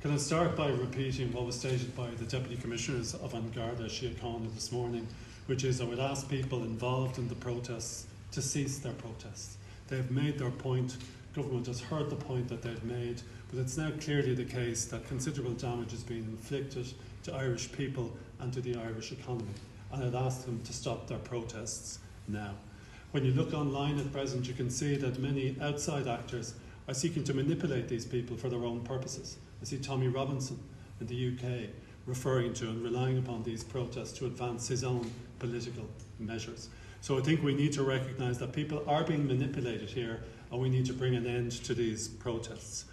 Can I start by repeating what was stated by the Deputy Commissioners of An Garda Síochána this morning, which is I would ask people involved in the protests to cease their protests. They've made their point, government has heard the point that they've made, but it's now clearly the case that considerable damage is being inflicted to Irish people and to the Irish economy. And I'd ask them to stop their protests now. When you look online at present, you can see that many outside actors are seeking to manipulate these people for their own purposes. I see Tommy Robinson in the UK referring to and relying upon these protests to advance his own political measures. So I think we need to recognise that people are being manipulated here and we need to bring an end to these protests.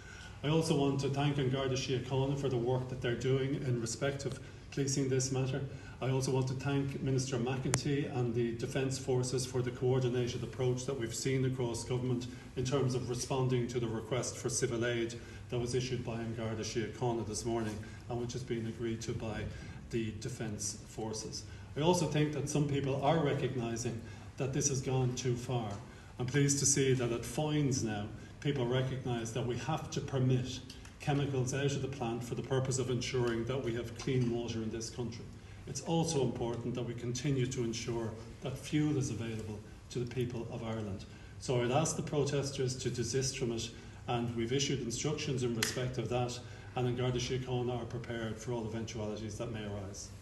I also want to thank An Garda Síochána for the work that they're doing in respect of policing this matter. I also want to thank Minister McEntee and the Defence Forces for the coordinated approach that we've seen across government in terms of responding to the request for civil aid that was issued by An Garda Síochána this morning and which has been agreed to by the Defence Forces. I also think that some people are recognising that this has gone too far. I'm pleased to see that at Foynes now, people recognise that we have to permit chemicals out of the plant for the purpose of ensuring that we have clean water in this country. It's also important that we continue to ensure that fuel is available to the people of Ireland. So I'd ask the protesters to desist from it, and we've issued instructions in respect of that, and An Garda Síochána are prepared for all eventualities that may arise.